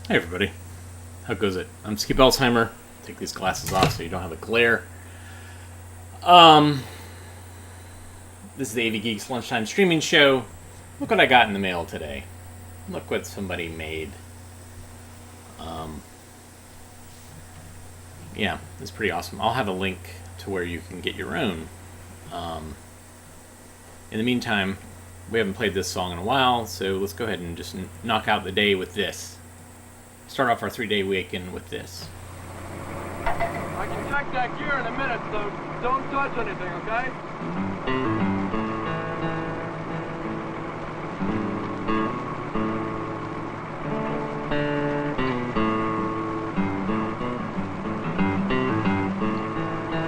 Hey everybody, how goes it? I'm Skip Alzheimer. Take these glasses off so you don't have a glare. This is the AV Geeks Lunchtime streaming show. Look what I got in the mail today. Look what somebody made. Yeah, it's pretty awesome. I'll have a link to where you can get your own. In the meantime, we haven't played this song in a while, so let's go ahead and just knock out the day with this. Start off our 3-day weekend with this. I can check that gear in a minute, so don't touch anything, okay?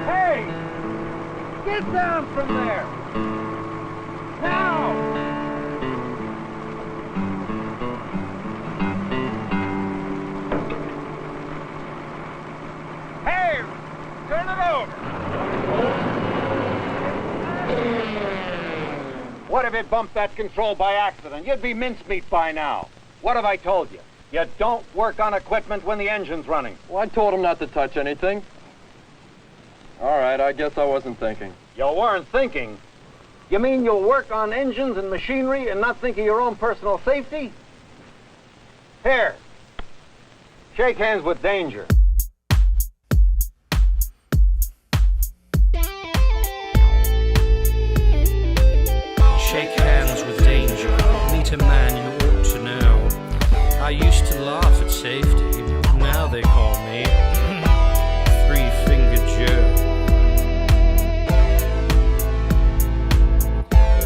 Hey! Get down from there! Now! Turn it over! What if it bumped that control by accident? You'd be mincemeat by now. What have I told you? You don't work on equipment when the engine's running. Well, I told him not to touch anything. All right, I guess I wasn't thinking. You weren't thinking? You mean you'll work on engines and machinery and not think of your own personal safety? Here. Shake hands with danger. Shake hands with danger, meet a man you ought to know. I used to laugh at safety, now they call me Three-Fingered Joe.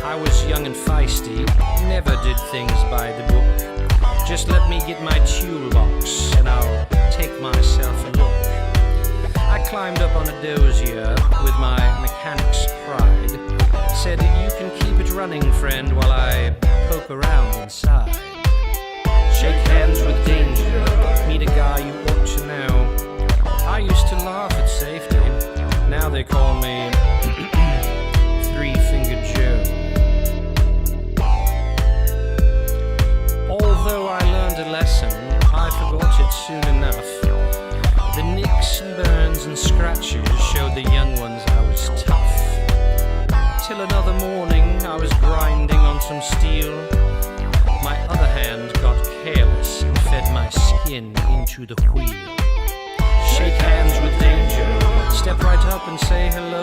I was young and feisty, never did things by the book. Just let me get my toolbox and I'll take myself a look. I climbed up on a dozier with my mechanic's pride. Said, you can keep it running, friend, while I poke around inside. Shake hands with danger, meet a guy you ought to know. I used to laugh at safety, now they call me Three-Fingered Joe. Although I learned a lesson, I forgot it soon enough. The nicks and burns and scratches showed the young ones I was tough. Till another morning I was grinding on some steel. My other hand got careless and fed my skin into the wheel. Shake hands with danger, step right up and say hello.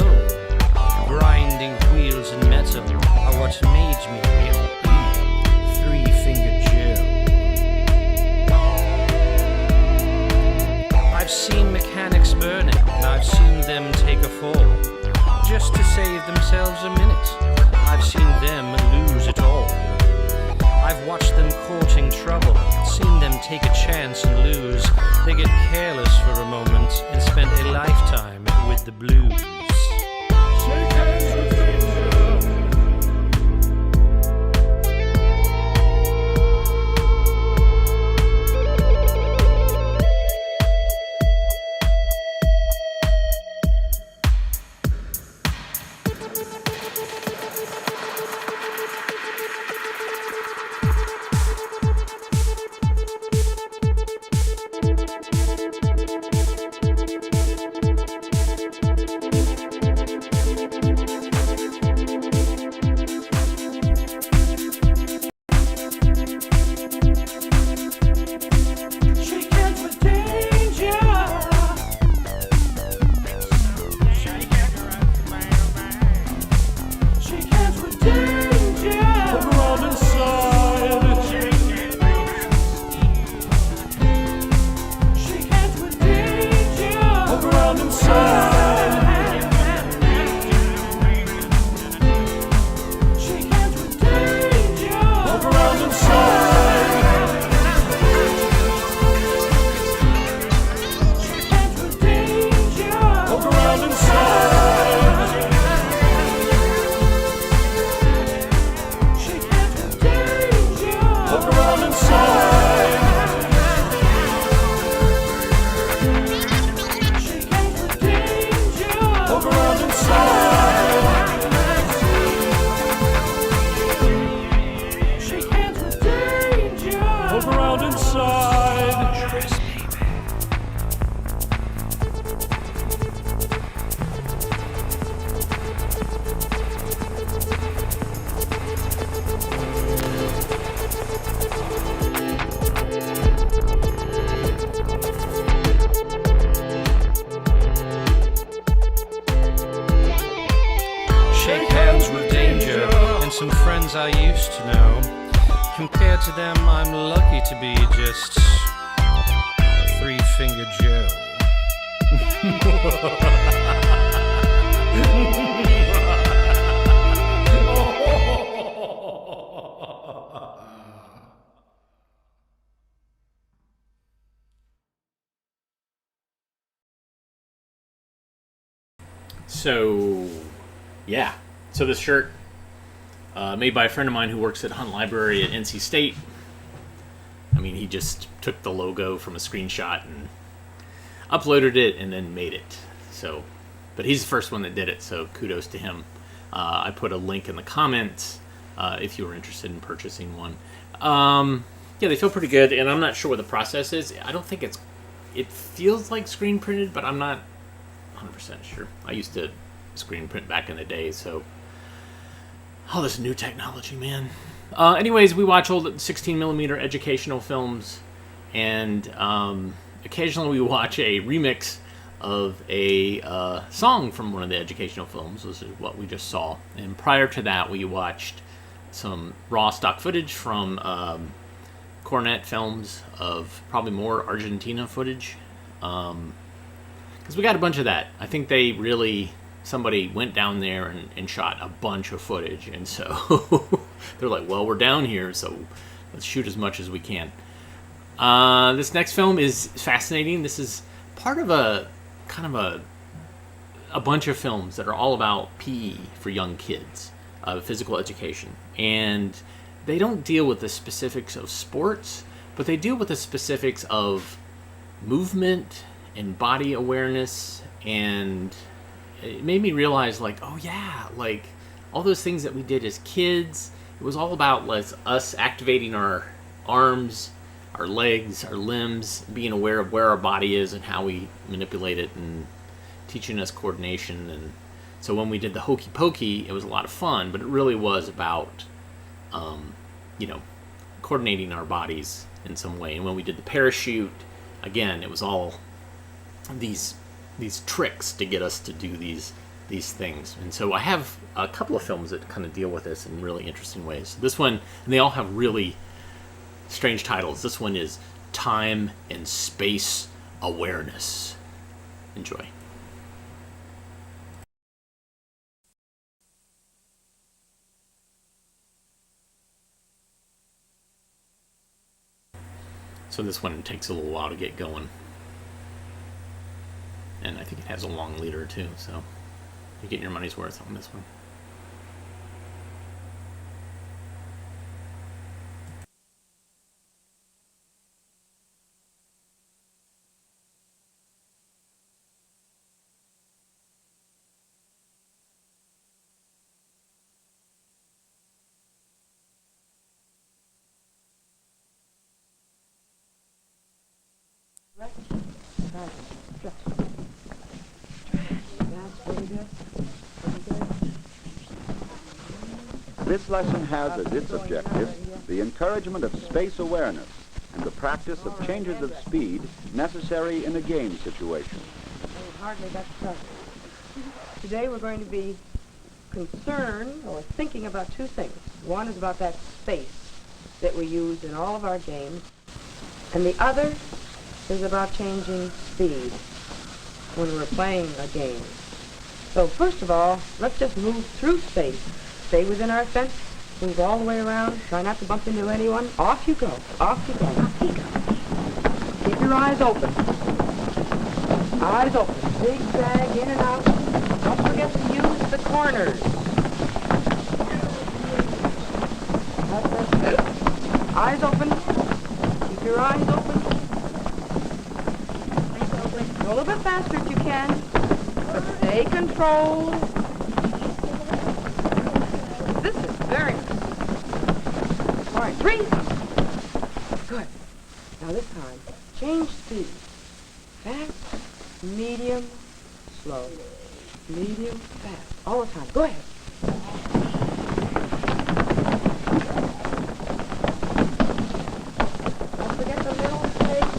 Grinding wheels and metal are what made me Three-Fingered Joe. I've seen mechanics burning and I've seen them take a fall just to save themselves a minute. I've seen them lose it all. I've watched them courting trouble, seen them take a chance and lose. They get careless for a moment and spend a lifetime with the blues. Shake hands with danger. I used to know. Compared to them, I'm lucky to be just Three-Finger Joe. So, yeah. So this shirt, made by a friend of mine who works at Hunt Library at NC State. I mean, he just took the logo from a screenshot and uploaded it and then made it. So, but he's the first one that did it, so kudos to him. I put a link in the comments if you were interested in purchasing one. Yeah, they feel pretty good, and I'm not sure what the process is. I don't think it feels like screen printed, but I'm not 100% sure. I used to screen print back in the day, so all this new technology, man. Anyways, we watch old 16mm educational films, and occasionally we watch a remix of a song from one of the educational films. This is what we just saw. And prior to that, we watched some raw stock footage from Cornet films of probably more Argentina footage. Because we got a bunch of that. I think somebody went down there and shot a bunch of footage. And so they're like, well, we're down here, so let's shoot as much as we can. This next film is fascinating. This is part of a bunch of films that are all about PE for young kids, physical education. And they don't deal with the specifics of sports, but they deal with the specifics of movement and body awareness. And it made me realize, like, oh yeah, like all those things that we did as kids, it was all about us activating our arms, our legs, our limbs, being aware of where our body is and how we manipulate it, and teaching us coordination. And so when we did the hokey pokey, it was a lot of fun, but it really was about coordinating our bodies in some way. And when we did the parachute, again, it was all these tricks to get us to do these things. And so I have a couple of films that kind of deal with this in really interesting ways. This one, and they all have really strange titles. This one is Time and Space Awareness. Enjoy. So this one takes a little while to get going. And I think it has a long leader too, so you're getting your money's worth on this one. This lesson has as its objective the encouragement of space awareness and the practice of changes of speed necessary in a game situation. We've hardly got started. Today we're going to be concerned or thinking about two things. One is about that space that we use in all of our games, and the other is about changing speed when we're playing a game. So first of all, let's just move through space. Stay within our fence, move all the way around, try not to bump into anyone. Off you go, off you go, off you go. Keep your eyes open. Eyes open, zigzag in and out. Don't forget to use the corners. Eyes open, keep your eyes open. Go a little bit faster if you can, but stay controlled. This is very nice. All right, 3. Good. Now this time, change speed. Fast, medium, slow. Medium, fast. All the time. Go ahead. Don't forget the middle space.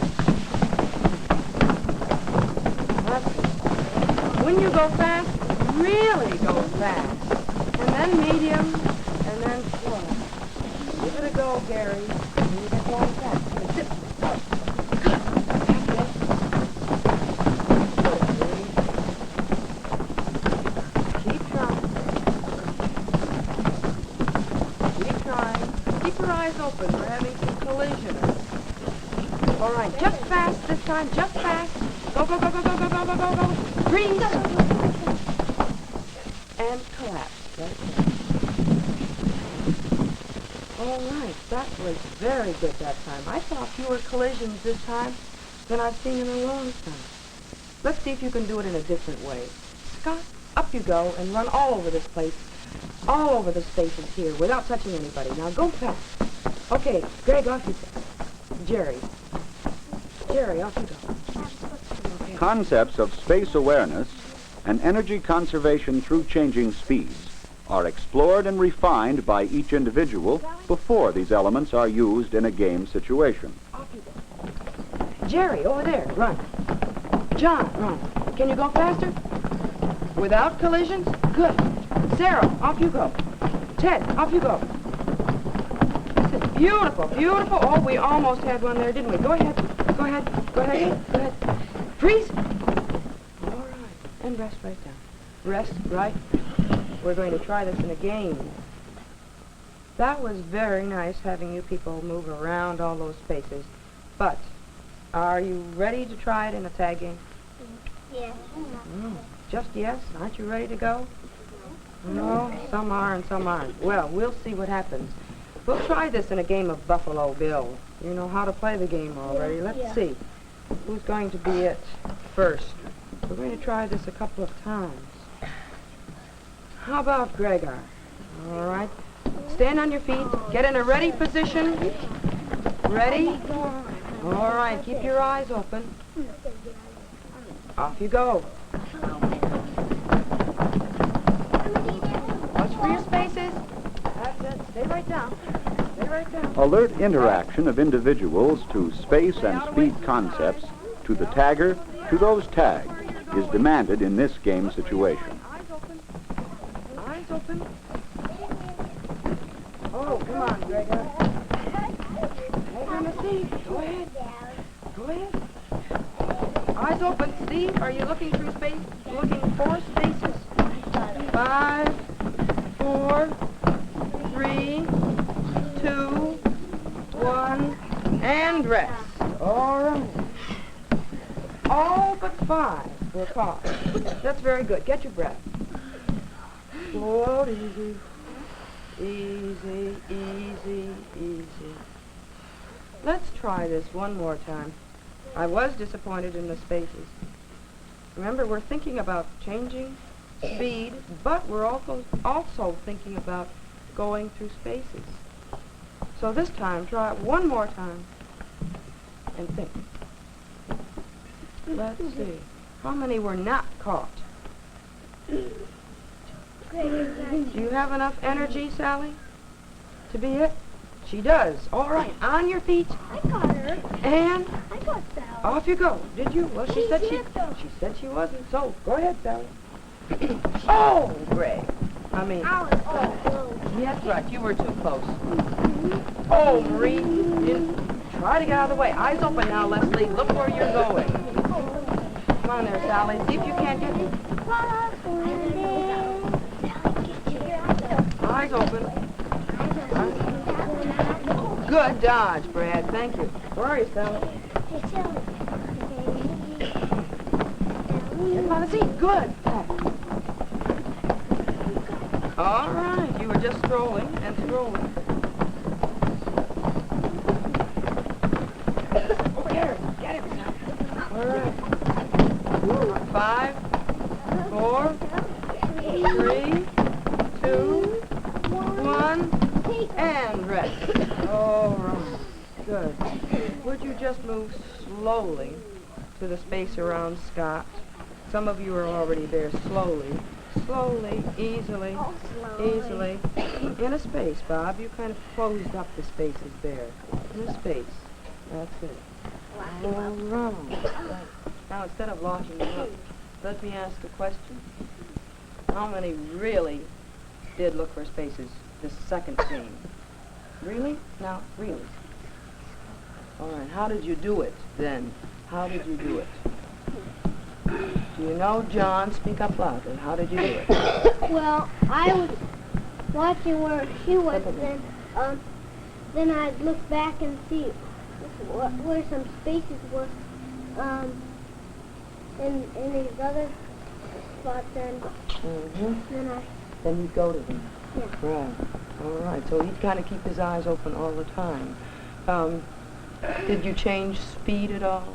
When you go fast, really go fast. And then medium, and then slow. it a go, Gary. You get going fast. Sit. Keep trying. Keep trying. Keep your eyes open. We're having some collision. All right, just fast this time. Just fast. Go, go, go, go, go, go, go, go, go, go. Freeze. And collapse. That's it. All right, that was very good that time. I saw fewer collisions this time than I've seen in a long time. Let's see if you can do it in a different way. Scott, up you go and run all over this place, all over the spaces here without touching anybody. Now go fast. Okay, Greg, off you go. Jerry, off you go. Okay. Concepts of space awareness and energy conservation through changing speeds are explored and refined by each individual before these elements are used in a game situation. Off you go. Jerry, over there, run. John, run. Can you go faster? Without collisions? Good. Sarah, off you go. Ted, off you go. This is beautiful, beautiful. Oh, we almost had one there, didn't we? Go ahead. Go ahead. Go ahead. Go ahead. Freeze. All right. And rest right down. Rest right. We're going to try this in a game. That was very nice having you people move around all those spaces. But are you ready to try it in a tag game? Yes. Just yes? Aren't you ready to go? No, some are and some aren't. Well, we'll see what happens. We'll try this in a game of Buffalo Bill. You know how to play the game already. Let's see who's going to be it first. We're going to try this a couple of times. How about Gregor? All right. Stand on your feet. Get in a ready position. Ready? All right. Keep your eyes open. Off you go. Watch for your spaces. That's it. Stay right down. Stay right down. Alert interaction of individuals to space and speed concepts, to the tagger, to those tagged, is demanded in this game situation. Eyes open. Eyes open. Oh, come on, Gregor. Hold on the seat. Go ahead. Go ahead. Eyes open. Steve, are you looking through space? Looking for spaces. 5, 4, 3, 2, 1, and rest. All right. All but 5 were caught. That's very good. Get your breath. Slow, easy. Easy, easy, easy. Let's try this one more time. I was disappointed in the spaces. Remember, we're thinking about changing speed, but we're also thinking about going through spaces. So this time, try it one more time and think. Let's see. How many were not caught? Do you have enough energy, Sally, to be it? She does. All right, on your feet. I got her. And I got Sally. off you go. Did you? Well, she She's said it, though. she said she wasn't. So go ahead, Sally. Oh, Greg. I mean, I was so close. yes, right. You were too close. Oh, Marie, you try to get out of the way. Eyes open now, Leslie. Look where you're going. Come on there, Sally. See if you can't get me. Eyes open. Good dodge, Brad. Thank you. Where are you, Sally? Get on the seat. Good. All right. You were just strolling and strolling. Oh, get him, Sally. All right. 5, 4, 3, 2, 1. And rest. All right. Good. Would you just move slowly to the space around Scott? Some of you are already there. Slowly. Slowly. Easily. Easily. In a space, Bob. You kind of closed up the spaces there. In a space. That's it. All right. Now, instead of locking them up, let me ask a question. How many really did look for spaces this second game? Really? Now, really? All right, how did you do it then? How did you do it? Do you know, John? Speak up louder. How did you do it? Well, I was watching where she was, then I'd look back and see where some spaces were, in these other spots, and Then you'd go to them. Yeah. Right. All right. So he'd kind of keep his eyes open all the time. Did you change speed at all?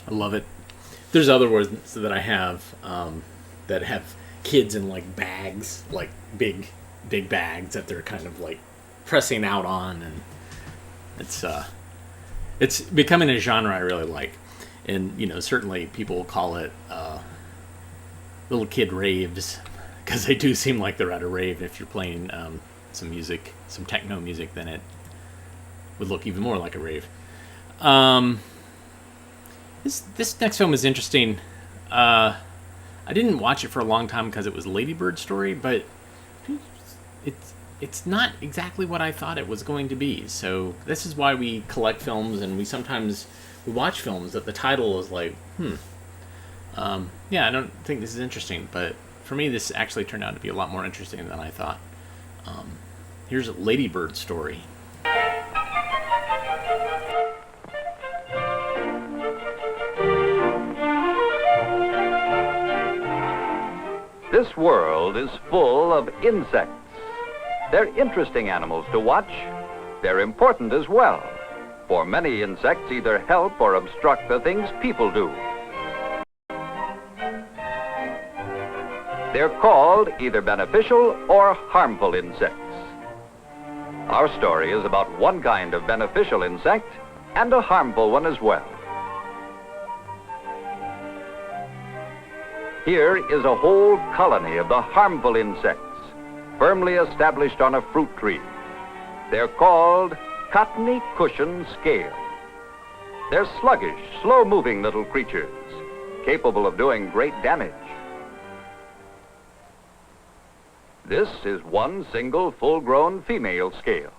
I love it. There's other ones that I have that have kids in like bags, like big bags that they're kind of like pressing out on, and it's becoming a genre I really like. And you know, certainly people will call it little kid raves, because they do seem like they're at a rave. If you're playing some music, some techno music, then would look even more like a rave. This next film is interesting. I didn't watch it for a long time because it was Ladybird story, but it's not exactly what I thought it was going to be. So this is why we collect films, and we sometimes watch films that the title is like, yeah, I don't think this is interesting, but for me this actually turned out to be a lot more interesting than I thought. Here's Ladybird story. This world is full of insects. They're interesting animals to watch. They're important as well, for many insects either help or obstruct the things people do. They're called either beneficial or harmful insects. Our story is about one kind of beneficial insect and a harmful one as well. Here is a whole colony of the harmful insects, firmly established on a fruit tree. They're called cottony cushion scale. They're sluggish, slow-moving little creatures, capable of doing great damage. This is one single full-grown female scale.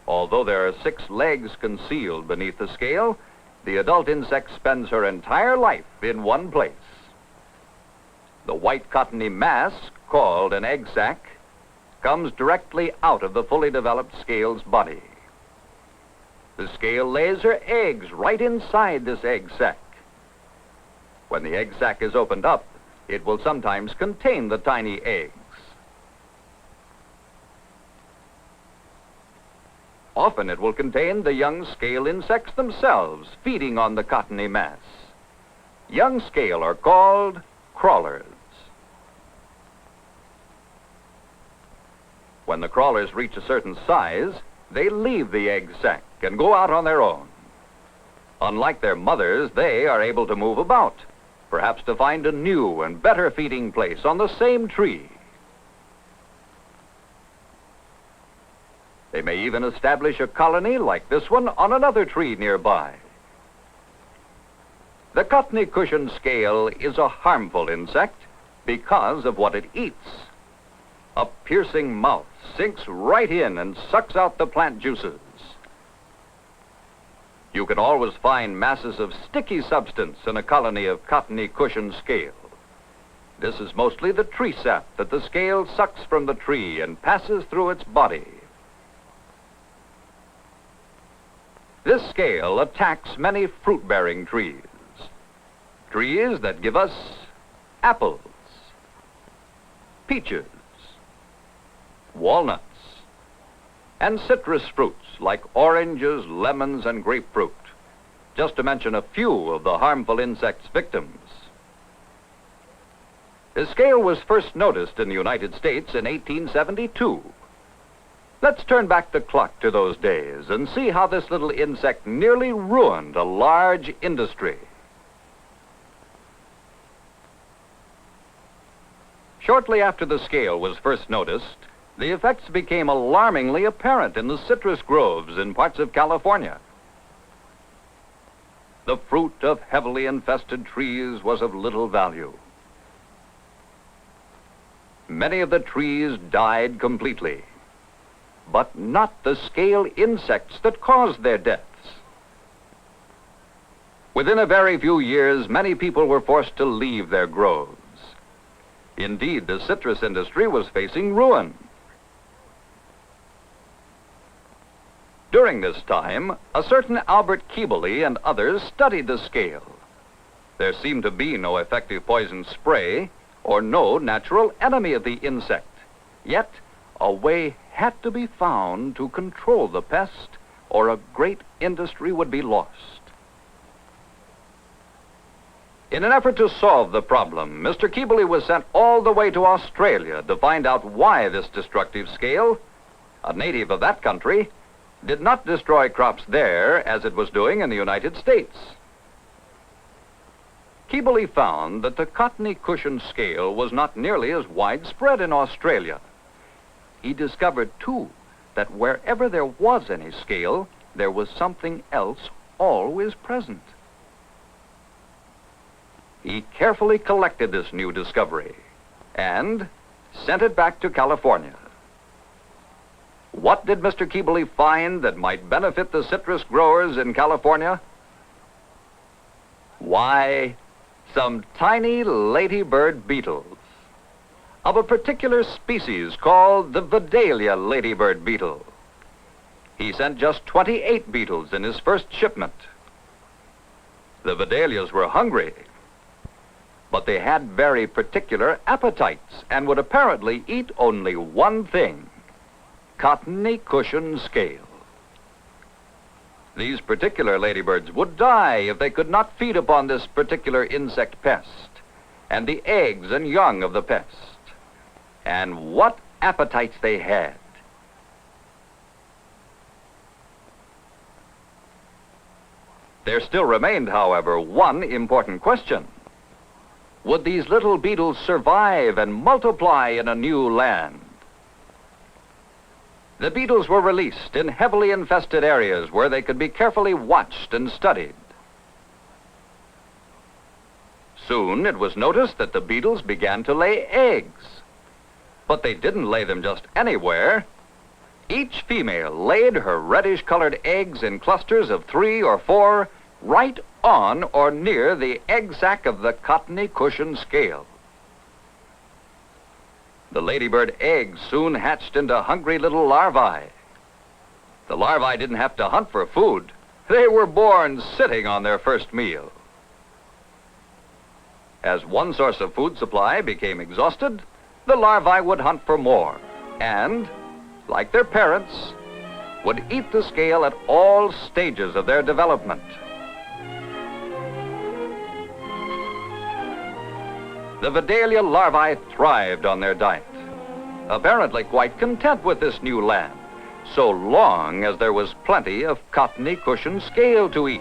Although there are 6 legs concealed beneath the scale, the adult insect spends her entire life in one place. The white cottony mass, called an egg sac, comes directly out of the fully developed scale's body. The scale lays her eggs right inside this egg sac. When the egg sac is opened up, it will sometimes contain the tiny eggs. Often it will contain the young scale insects themselves, feeding on the cottony mass. Young scale are called crawlers. When the crawlers reach a certain size, they leave the egg sac and go out on their own. Unlike their mothers, they are able to move about, perhaps to find a new and better feeding place on the same tree. They may even establish a colony like this one on another tree nearby. The cottony cushion scale is a harmful insect because of what it eats. A piercing mouth sinks right in and sucks out the plant juices. You can always find masses of sticky substance in a colony of cottony cushion scale. This is mostly the tree sap that the scale sucks from the tree and passes through its body. This scale attacks many fruit-bearing trees. Trees that give us apples, peaches, walnuts, and citrus fruits like oranges, lemons, and grapefruit, just to mention a few of the harmful insect's victims. The scale was first noticed in the United States in 1872. Let's turn back the clock to those days and see how this little insect nearly ruined a large industry. Shortly after the scale was first noticed, the effects became alarmingly apparent in the citrus groves in parts of California. The fruit of heavily infested trees was of little value. Many of the trees died completely, but not the scale insects that caused their deaths. Within a very few years, many people were forced to leave their groves. Indeed, the citrus industry was facing ruin. During this time, a certain Albert Keebly and others studied the scale. There seemed to be no effective poison spray or no natural enemy of the insect. Yet, a way had to be found to control the pest, or a great industry would be lost. In an effort to solve the problem, Mr. Keebly was sent all the way to Australia to find out why this destructive scale, a native of that country, did not destroy crops there as it was doing in the United States. Keebly found that the cottony cushion scale was not nearly as widespread in Australia. He discovered, too, that wherever there was any scale, there was something else always present. He carefully collected this new discovery and sent it back to California. What did Mr. Keebly find that might benefit the citrus growers in California? Why, some tiny ladybird beetles of a particular species called the Vidalia ladybird beetle. He sent just 28 beetles in his first shipment. The Vidalias were hungry, but they had very particular appetites and would apparently eat only one thing: cottony cushion scale. These particular ladybirds would die if they could not feed upon this particular insect pest and the eggs and young of the pest. And what appetites they had! There still remained, however, one important question. Would these little beetles survive and multiply in a new land? The beetles were released in heavily infested areas where they could be carefully watched and studied. Soon it was noticed that the beetles began to lay eggs. But they didn't lay them just anywhere. Each female laid her reddish-colored eggs in clusters of 3 or 4 right on or near the egg sac of the cottony cushion scale. The ladybird eggs soon hatched into hungry little larvae. The larvae didn't have to hunt for food. They were born sitting on their first meal. As one source of food supply became exhausted, the larvae would hunt for more and, like their parents, would eat the scale at all stages of their development. The Vidalia larvae thrived on their diet, apparently quite content with this new land, so long as there was plenty of cottony cushion scale to eat.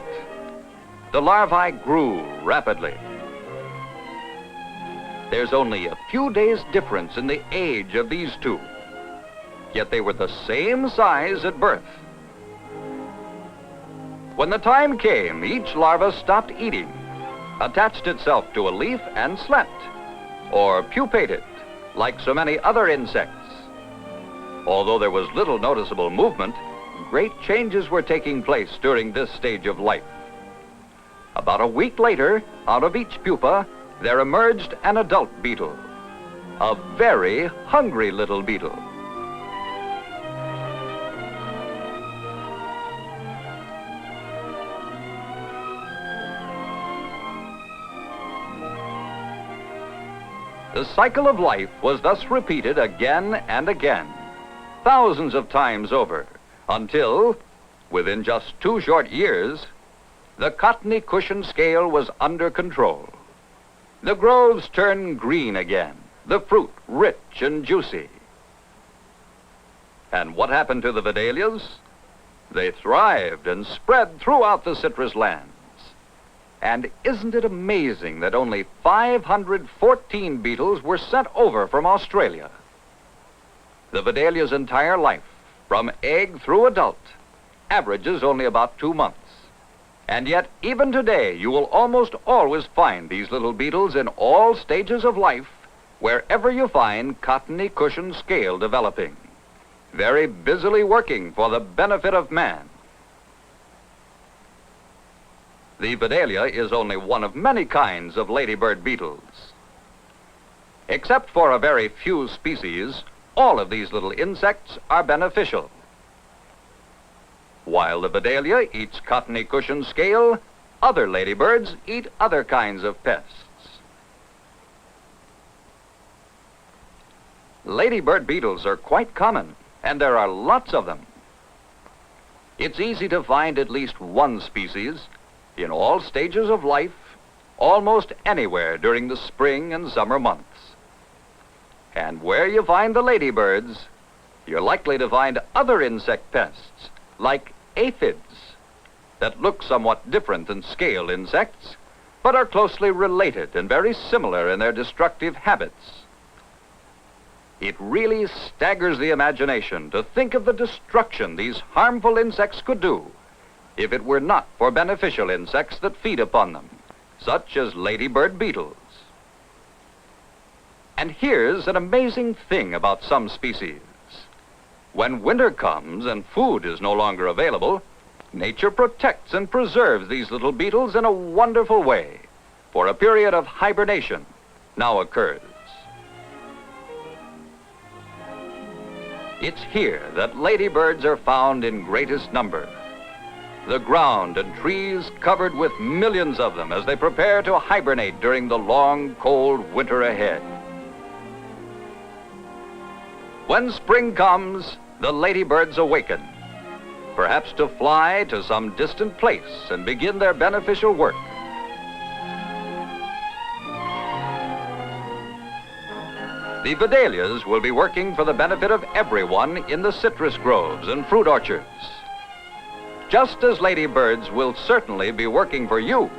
The larvae grew rapidly. There's only a few days' difference in the age of these two, yet they were the same size at birth. When the time came, each larva stopped eating, attached itself to a leaf and slept, or pupated, like so many other insects. Although there was little noticeable movement, great changes were taking place during this stage of life. About a week later, out of each pupa, there emerged an adult beetle, a very hungry little beetle. The cycle of life was thus repeated again and again, thousands of times over, until, within just 2 short years, the cottony cushion scale was under control. The groves turned green again, the fruit rich and juicy. And what happened to the Vidalias? They thrived and spread throughout the citrus lands. And isn't it amazing that only 514 beetles were sent over from Australia? The Vidalia's entire life, from egg through adult, averages only about 2 months. And yet, even today, you will almost always find these little beetles in all stages of life, wherever you find cottony cushion scale developing, very busily working for the benefit of man. The Vidalia is only one of many kinds of ladybird beetles. Except for a very few species, all of these little insects are beneficial. While the Vidalia eats cottony cushion scale, other ladybirds eat other kinds of pests. Ladybird beetles are quite common, and there are lots of them. It's easy to find at least one species in all stages of life, almost anywhere during the spring and summer months. And where you find the ladybirds, you're likely to find other insect pests, like aphids, that look somewhat different than scale insects, but are closely related and very similar in their destructive habits. It really staggers the imagination to think of the destruction these harmful insects could do if it were not for beneficial insects that feed upon them, such as ladybird beetles. And here's an amazing thing about some species. When winter comes and food is no longer available, nature protects and preserves these little beetles in a wonderful way, for a period of hibernation now occurs. It's here that ladybirds are found in greatest number. The ground and trees covered with millions of them as they prepare to hibernate during the long, cold winter ahead. When spring comes, the ladybirds awaken, perhaps to fly to some distant place and begin their beneficial work. The Vidalias will be working for the benefit of everyone in the citrus groves and fruit orchards, just as ladybirds will certainly be working for you,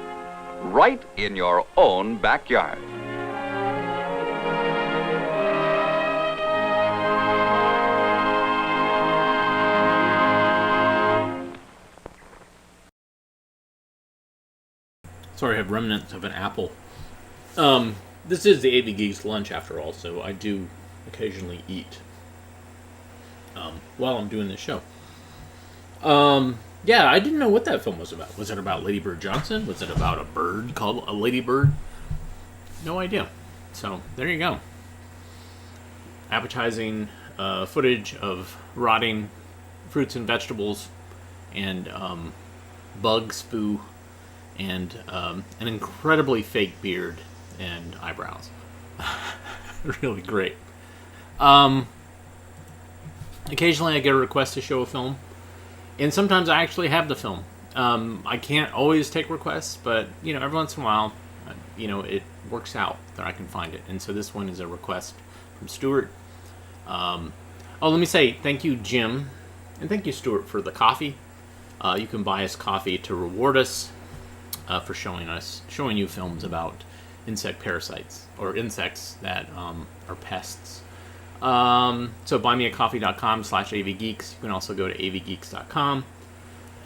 right in your own backyard. Sorry, I have remnants of an apple. This is the AV Geeks Lunch, after all, so I do occasionally eat while I'm doing this show. Yeah, I didn't know what that film was about. Was it about Lady Bird Johnson? Was it about a bird called a ladybird? No idea. So, there you go. Appetizing footage of rotting fruits and vegetables and bug spoo and an incredibly fake beard and eyebrows. Really great. Occasionally I get a request to show a film, and sometimes I actually have the film. I can't always take requests, but every once in a while, it works out that I can find it. And so this one is a request from Stuart. Let me say thank you, Jim, and thank you, Stuart, for the coffee. You can buy us coffee to reward us for showing you films about insect parasites or insects that are pests. So buymeacoffee.com/avgeeks. You can also go to avgeeks.com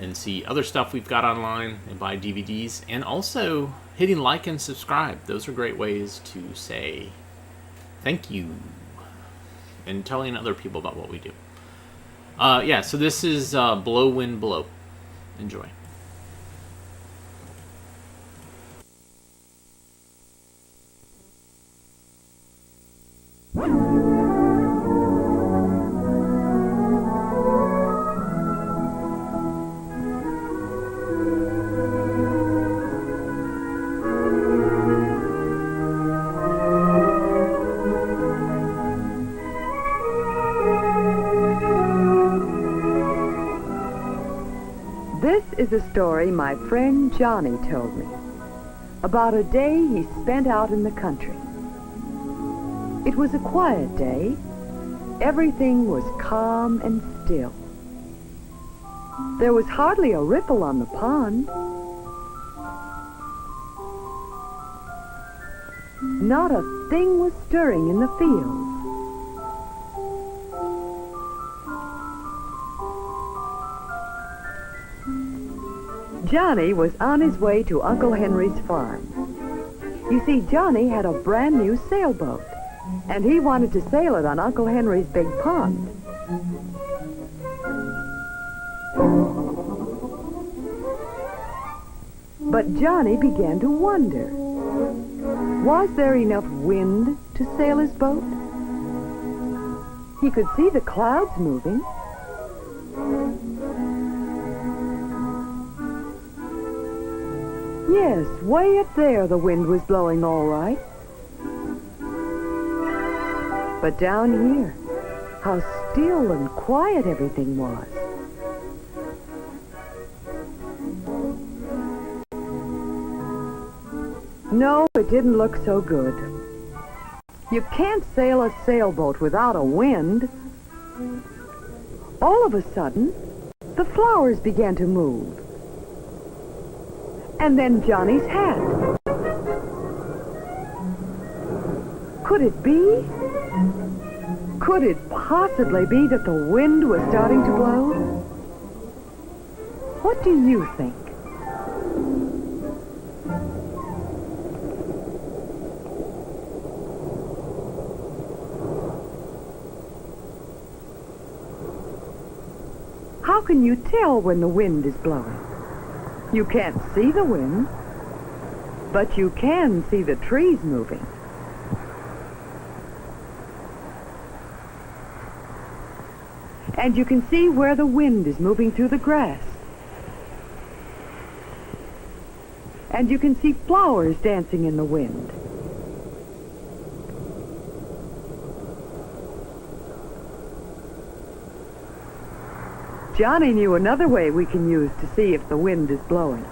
and see other stuff we've got online and buy DVDs, and also hitting like and subscribe. Those are great ways to say thank you and telling other people about what we do. So this is Blow Wind Blow. Enjoy. This is a story my friend Johnny told me about a day he spent out in the country. It was a quiet day, everything was calm and still. There was hardly a ripple on the pond. Not a thing was stirring in the fields. Johnny was on his way to Uncle Henry's farm. You see, Johnny had a brand new sailboat, and he wanted to sail it on Uncle Henry's big pond. But Johnny began to wonder, was there enough wind to sail his boat? He could see the clouds moving. Yes, way up there the wind was blowing all right. But down here, how still and quiet everything was. No, it didn't look so good. You can't sail a sailboat without a wind. All of a sudden, the flowers began to move. And then Johnny's hat. Could it be? Could it possibly be that the wind was starting to blow? What do you think? How can you tell when the wind is blowing? You can't see the wind, but you can see the trees moving. And you can see where the wind is moving through the grass. And you can see flowers dancing in the wind. Johnny knew another way we can use to see if the wind is blowing.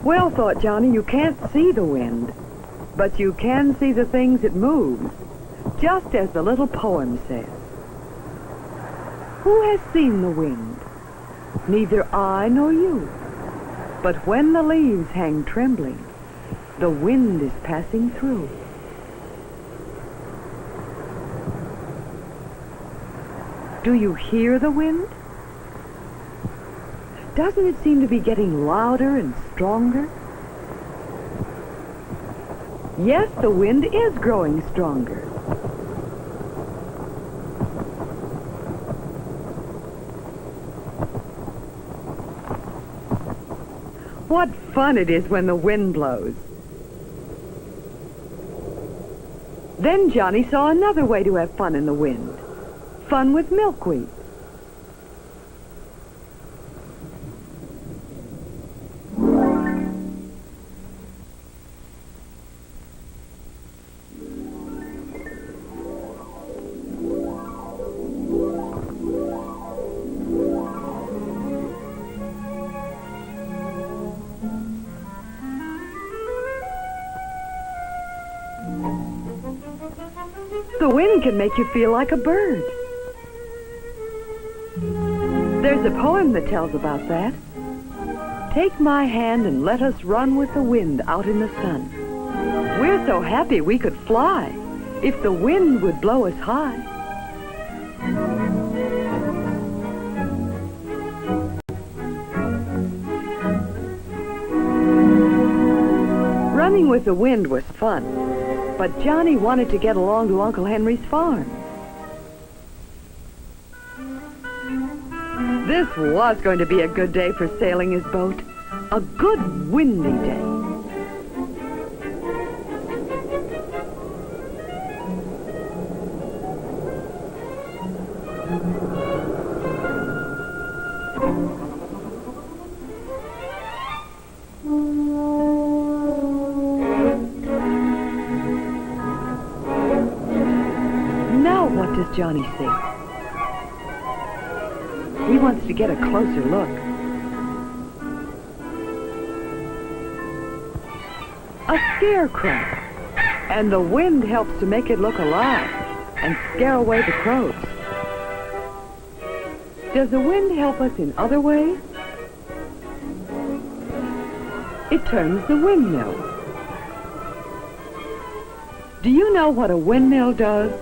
Well, thought Johnny, you can't see the wind, but you can see the things it moves, just as the little poem says. Who has seen the wind? Neither I nor you. But when the leaves hang trembling, the wind is passing through. Do you hear the wind? Doesn't it seem to be getting louder and stronger? Yes, the wind is growing stronger. What fun it is when the wind blows. Then Johnny saw another way to have fun in the wind. Fun with milkweed. The wind can make you feel like a bird. There's a poem that tells about that. Take my hand and let us run with the wind out in the sun. We're so happy we could fly if the wind would blow us high. Running with the wind was fun, but Johnny wanted to get along to Uncle Henry's farm. This was going to be a good day for sailing his boat. A good windy day. Now what does Johnny see? He wants to get a closer look. a scarecrow. And the wind helps to make it look alive and scare away the crows. Does the wind help us in other ways? It turns the windmill. Do you know what a windmill does?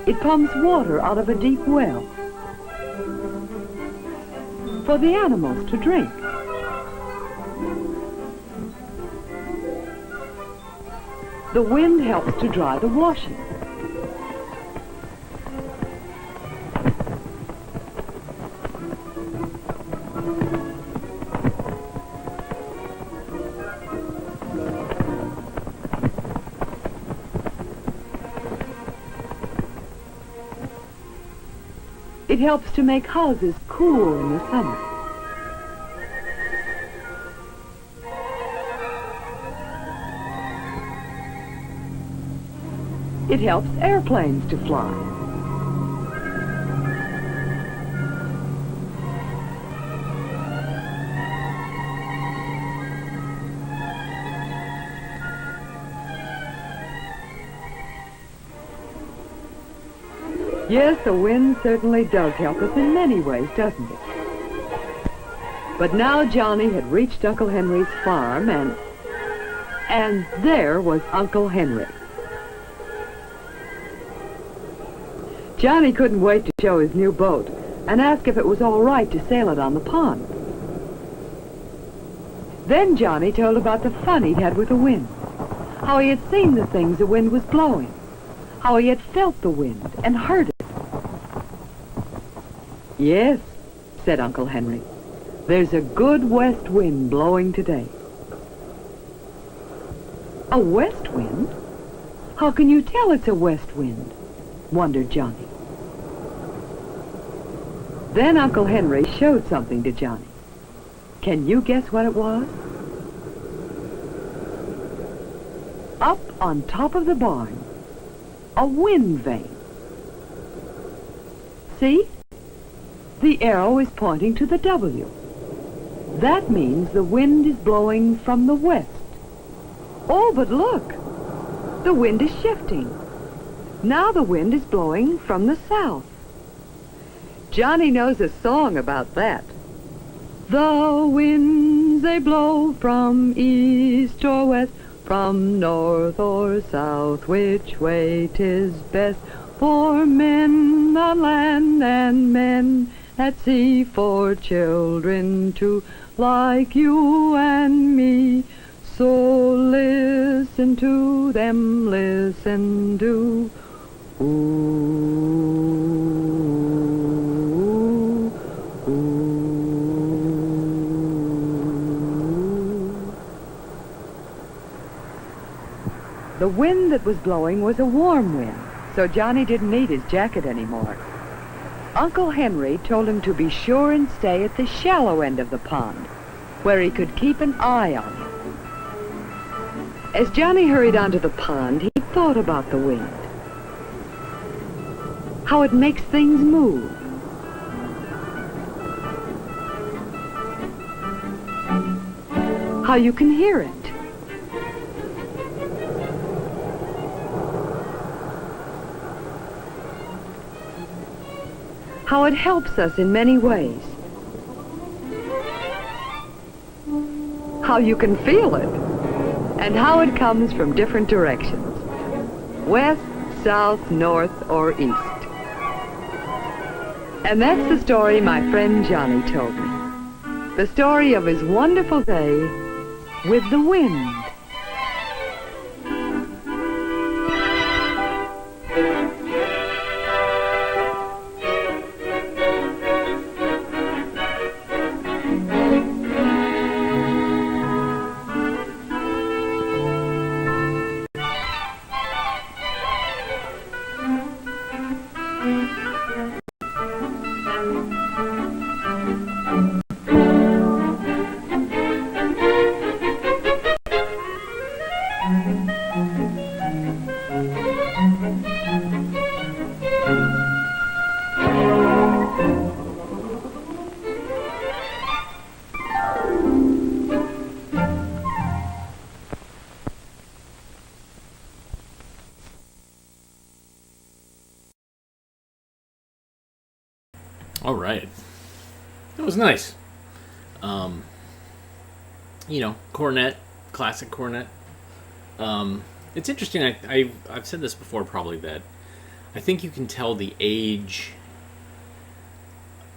It pumps water out of a deep well for the animals to drink. The wind helps to dry the washing. It helps to make houses cool in the summer. It helps airplanes to fly. Yes, the wind certainly does help us in many ways, doesn't it? But now Johnny had reached Uncle Henry's farm, and there was Uncle Henry. Johnny couldn't wait to show his new boat and ask if it was all right to sail it on the pond. Then Johnny told about the fun he'd had with the wind, how he had seen the things the wind was blowing, how he had felt the wind and heard it. Yes, said Uncle Henry, there's a good west wind blowing today. A west wind? How can you tell it's a west wind? Wondered Johnny. Then Uncle Henry showed something to Johnny. Can you guess what it was? Up on top of the barn, a wind vane. See? The arrow is pointing to the W. That means the wind is blowing from the west. Oh, but look! The wind is shifting. Now the wind is blowing from the south. Johnny knows a song about that. The winds they blow from east or west, from north or south, which way 'tis best for men on land and men at sea, for children too, like you and me. So listen to them, listen to. Ooh, ooh. The wind that was blowing was a warm wind, so Johnny didn't need his jacket anymore. Uncle Henry told him to be sure and stay at the shallow end of the pond, where he could keep an eye on him. As Johnny hurried onto the pond, he thought about the wind, how it makes things move. How you can hear it. How it helps us in many ways. How you can feel it. And how it comes from different directions. West, south, north, or east. And that's the story my friend Johnny told me. The story of his wonderful day with the wind. All right. That was nice. Cornet, classic cornet. It's interesting. I've said this before, probably, that I think you can tell the age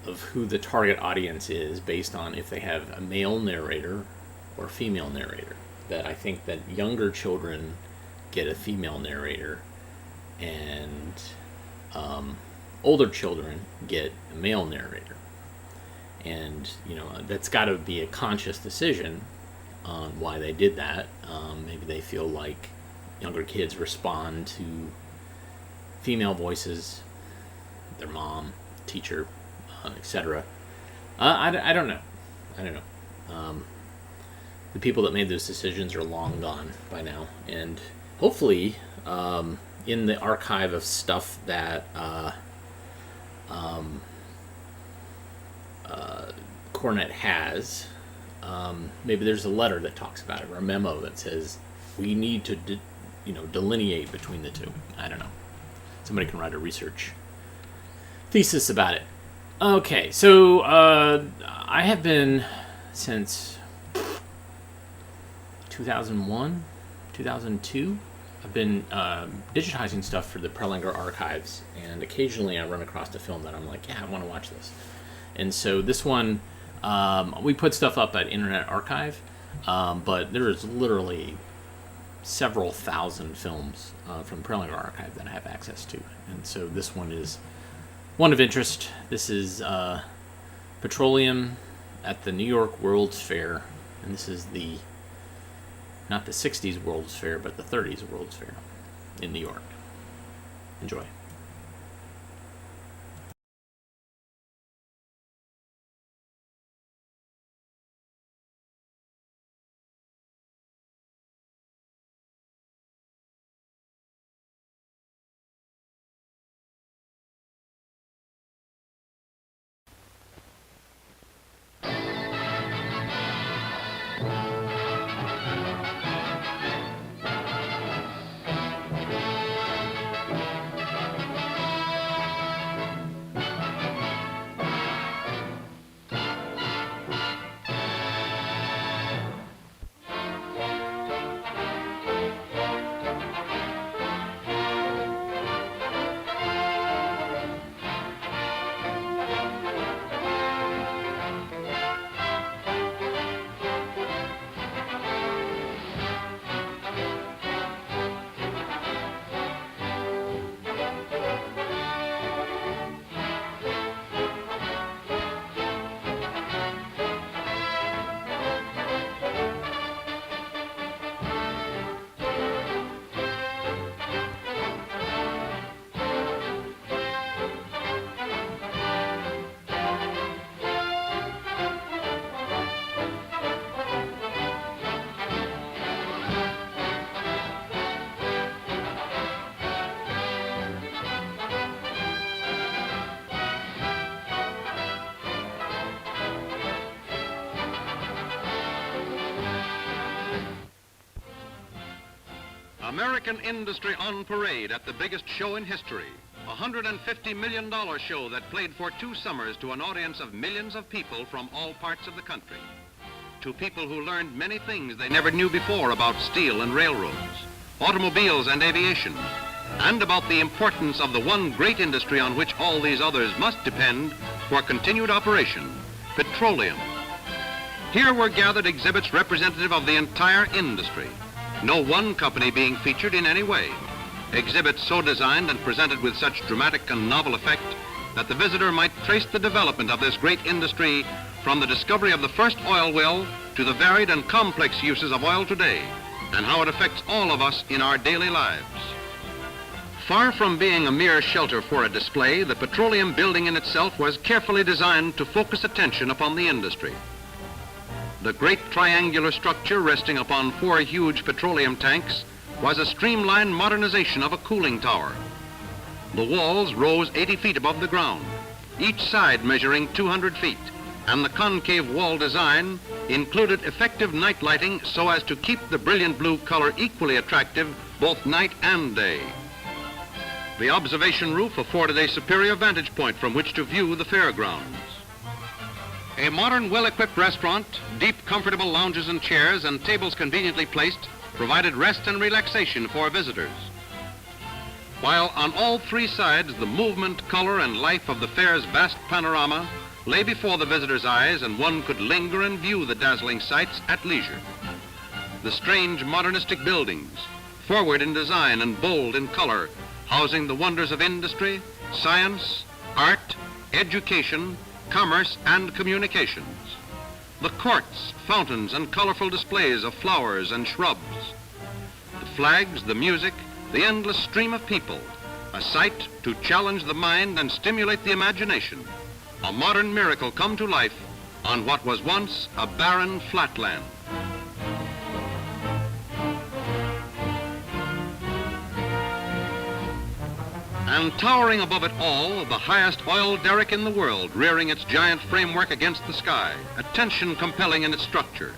of who the target audience is based on if they have a male narrator or female narrator. That I think that younger children get a female narrator, and older children get a male narrator. And, that's got to be a conscious decision on why they did that. Maybe they feel like younger kids respond to female voices, their mom, teacher, etc. I don't know. The people that made those decisions are long gone by now. And hopefully, in the archive of stuff that Cornet has, maybe there's a letter that talks about it, or a memo that says we need to delineate between the two. I don't know. Somebody can write a research thesis about it. Okay, so I have been since 2001, 2002. I've been digitizing stuff for the Prelinger archives, and occasionally I run across a film that I'm like, yeah, I want to watch this. And so this one, we put stuff up at Internet Archive, but there is literally several thousand films from Prelinger Archive that I have access to. And so this one is one of interest. This is Petroleum at the New York World's Fair, and this is not the 60s World's Fair, but the 30s World's Fair in New York. Enjoy. American industry on parade at the biggest show in history. A $150 million show that played for 2 summers to an audience of millions of people from all parts of the country. To people who learned many things they never knew before about steel and railroads, automobiles and aviation, and about the importance of the one great industry on which all these others must depend for continued operation, petroleum. Here were gathered exhibits representative of the entire industry, no one company being featured in any way. Exhibits so designed and presented with such dramatic and novel effect that the visitor might trace the development of this great industry from the discovery of the first oil well to the varied and complex uses of oil today, and how it affects all of us in our daily lives. Far from being a mere shelter for a display, the petroleum building in itself was carefully designed to focus attention upon the industry. The great triangular structure resting upon 4 huge petroleum tanks was a streamlined modernization of a cooling tower. The walls rose 80 feet above the ground, each side measuring 200 feet, and the concave wall design included effective night lighting so as to keep the brilliant blue color equally attractive both night and day. The observation roof afforded a superior vantage point from which to view the fairgrounds. A modern, well-equipped restaurant, deep, comfortable lounges and chairs, and tables conveniently placed provided rest and relaxation for visitors. While on all three sides, the movement, color, and life of the fair's vast panorama lay before the visitor's eyes, and one could linger and view the dazzling sights at leisure. The strange modernistic buildings, forward in design and bold in color, housing the wonders of industry, science, art, education, commerce, and communications. The courts, fountains, and colorful displays of flowers and shrubs. The flags, the music, the endless stream of people, a sight to challenge the mind and stimulate the imagination. A modern miracle come to life on what was once a barren flatland. And towering above it all, the highest oil derrick in the world, rearing its giant framework against the sky, attention compelling in its structure.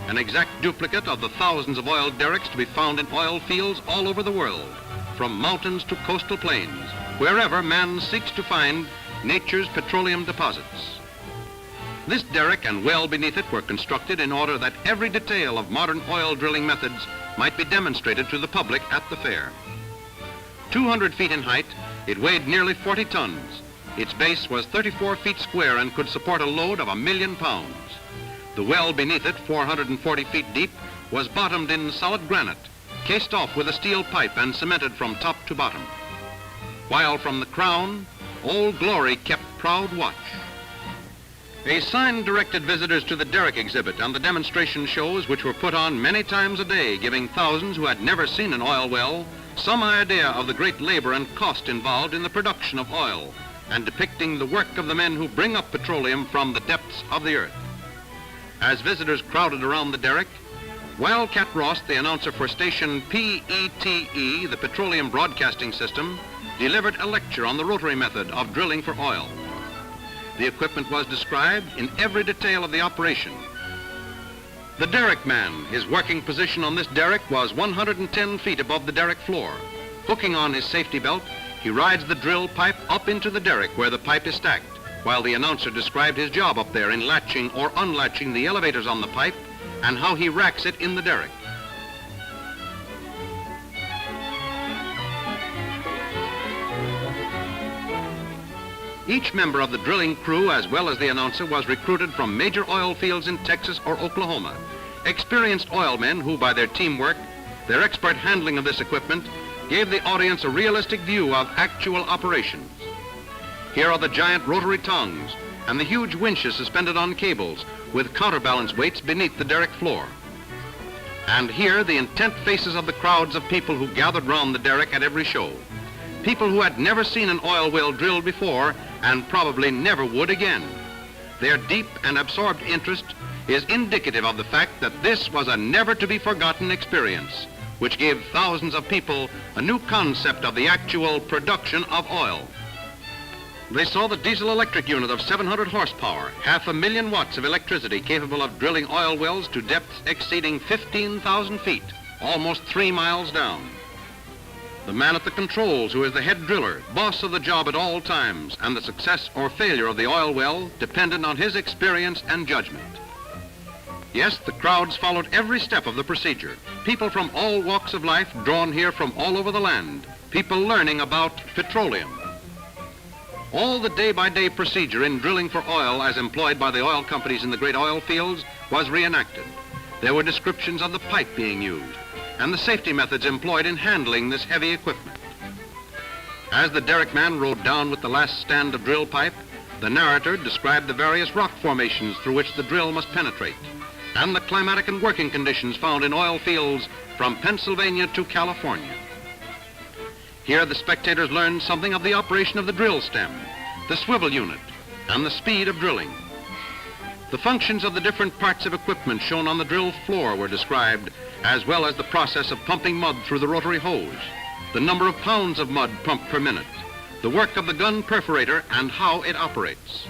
An exact duplicate of the thousands of oil derricks to be found in oil fields all over the world, from mountains to coastal plains, wherever man seeks to find nature's petroleum deposits. This derrick and well beneath it were constructed in order that every detail of modern oil drilling methods might be demonstrated to the public at the fair. 200 feet in height, it weighed nearly 40 tons. Its base was 34 feet square and could support a load of 1,000,000 pounds. The well beneath it, 440 feet deep, was bottomed in solid granite, cased off with a steel pipe and cemented from top to bottom. While from the crown, Old Glory kept proud watch. A sign directed visitors to the derrick exhibit and the demonstration shows, which were put on many times a day, giving thousands who had never seen an oil well some idea of the great labor and cost involved in the production of oil, and depicting the work of the men who bring up petroleum from the depths of the earth. As visitors crowded around the derrick, Wildcat Ross, the announcer for station PETE, the Petroleum Broadcasting System, delivered a lecture on the rotary method of drilling for oil. The equipment was described in every detail of the operation. The derrick man, his working position on this derrick was 110 feet above the derrick floor. Hooking on his safety belt, he rides the drill pipe up into the derrick where the pipe is stacked, while the announcer described his job up there in latching or unlatching the elevators on the pipe and how he racks it in the derrick. Each member of the drilling crew, as well as the announcer, was recruited from major oil fields in Texas or Oklahoma. Experienced oil men who, by their teamwork, their expert handling of this equipment, gave the audience a realistic view of actual operations. Here are the giant rotary tongs and the huge winches suspended on cables with counterbalance weights beneath the derrick floor. And here the intent faces of the crowds of people who gathered round the derrick at every show. People who had never seen an oil well drilled before and probably never would again. Their deep and absorbed interest is indicative of the fact that this was a never-to-be-forgotten experience, which gave thousands of people a new concept of the actual production of oil. They saw the diesel-electric unit of 700 horsepower, 500,000 watts of electricity capable of drilling oil wells to depths exceeding 15,000 feet, almost 3 miles down. The man at the controls, who is the head driller, boss of the job at all times, and the success or failure of the oil well depended on his experience and judgment. Yes, the crowds followed every step of the procedure. People from all walks of life drawn here from all over the land. People learning about petroleum. All the day-by-day procedure in drilling for oil as employed by the oil companies in the great oil fields was reenacted. There were descriptions of the pipe being used and the safety methods employed in handling this heavy equipment. As the derrick man rode down with the last stand of drill pipe, the narrator described the various rock formations through which the drill must penetrate and the climatic and working conditions found in oil fields from Pennsylvania to California. Here the spectators learned something of the operation of the drill stem, the swivel unit, and the speed of drilling. The functions of the different parts of equipment shown on the drill floor were described, as well as the process of pumping mud through the rotary hose, the number of pounds of mud pumped per minute, the work of the gun perforator, and how it operates.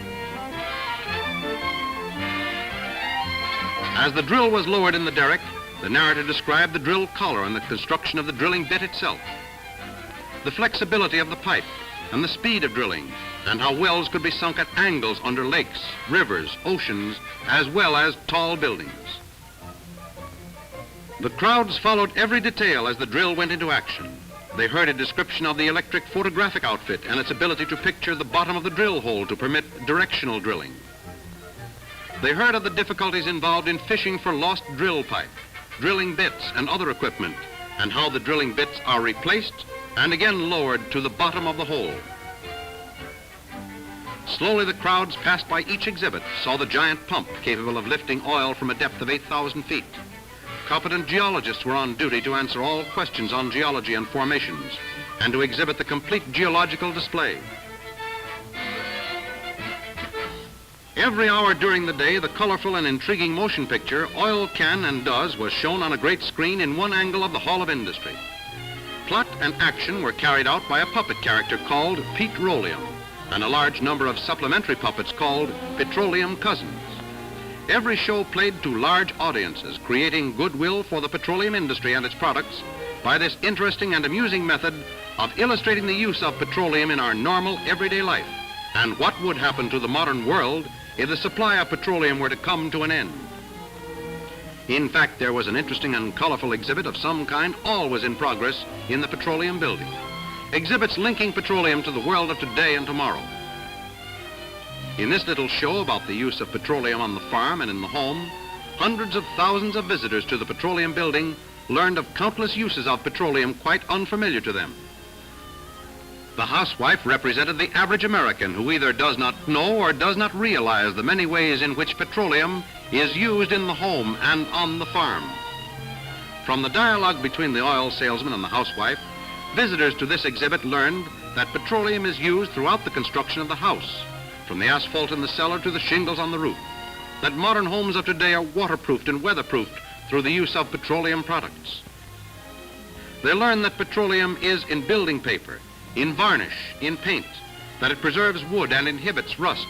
As the drill was lowered in the derrick, the narrator described the drill collar and the construction of the drilling bit itself. the flexibility of the pipe, and the speed of drilling, and how wells could be sunk at angles under lakes, rivers, oceans, as well as tall buildings. The crowds followed every detail as the drill went into action. They heard a description of the electric photographic outfit and its ability to picture the bottom of the drill hole to permit directional drilling. They heard of the difficulties involved in fishing for lost drill pipe, drilling bits and other equipment, and how the drilling bits are replaced and again lowered to the bottom of the hole. Slowly the crowds passed by each exhibit, saw the giant pump capable of lifting oil from a depth of 8,000 feet. Competent geologists were on duty to answer all questions on geology and formations, and to exhibit the complete geological display. Every hour during the day, the colorful and intriguing motion picture, Oil Can and Does, was shown on a great screen in one angle of the Hall of Industry. Plot and action were carried out by a puppet character called Petroleum, and a large number of supplementary puppets called Petroleum Cousins. Every show played to large audiences, creating goodwill for the petroleum industry and its products by this interesting and amusing method of illustrating the use of petroleum in our normal everyday life, and what would happen to the modern world if the supply of petroleum were to come to an end. In fact, there was an interesting and colorful exhibit of some kind always in progress in the Petroleum building. Exhibits linking petroleum to the world of today and tomorrow. In this little show about the use of petroleum on the farm and in the home, hundreds of thousands of visitors to the Petroleum building learned of countless uses of petroleum quite unfamiliar to them. The housewife represented the average American who either does not know or does not realize the many ways in which petroleum is used in the home and on the farm. From the dialogue between the oil salesman and the housewife, visitors to this exhibit learned that petroleum is used throughout the construction of the house, from the asphalt in the cellar to the shingles on the roof, that modern homes of today are waterproofed and weatherproofed through the use of petroleum products. They learn that petroleum is in building paper, in varnish, in paint, that it preserves wood and inhibits rust.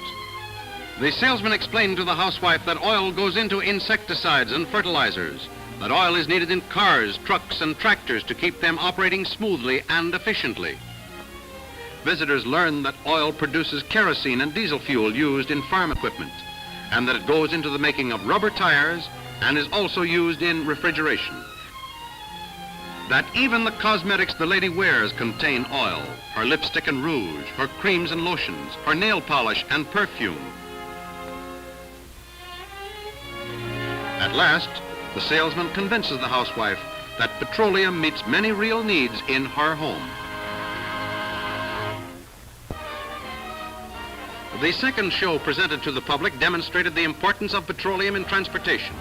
The salesman explained to the housewife that oil goes into insecticides and fertilizers, that oil is needed in cars, trucks, and tractors to keep them operating smoothly and efficiently. Visitors learn that oil produces kerosene and diesel fuel used in farm equipment, and that it goes into the making of rubber tires and is also used in refrigeration. That even the cosmetics the lady wears contain oil, her lipstick and rouge, her creams and lotions, her nail polish and perfume. At last, the salesman convinces the housewife that petroleum meets many real needs in her home. The second show presented to the public demonstrated the importance of petroleum in transportation.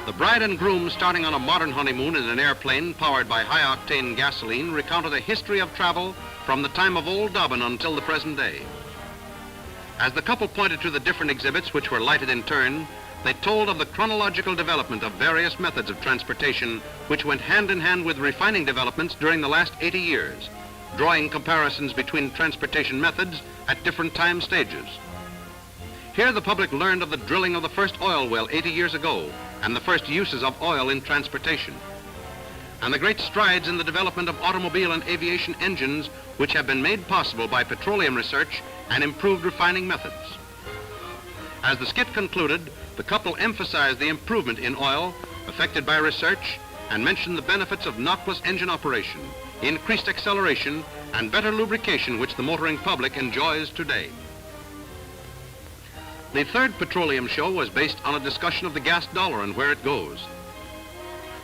The bride and groom starting on a modern honeymoon in an airplane powered by high-octane gasoline recounted a history of travel from the time of old Dobbin until the present day. As the couple pointed to the different exhibits which were lighted in turn, they told of the chronological development of various methods of transportation which went hand in hand with refining developments during the last 80 years, drawing comparisons between transportation methods at different time stages. Here the public learned of the drilling of the first oil well 80 years ago and the first uses of oil in transportation, and the great strides in the development of automobile and aviation engines which have been made possible by petroleum research and improved refining methods. As the skit concluded, the couple emphasized the improvement in oil affected by research and mentioned the benefits of knockless engine operation, increased acceleration, and better lubrication which the motoring public enjoys today. The third petroleum show was based on a discussion of the gas dollar and where it goes.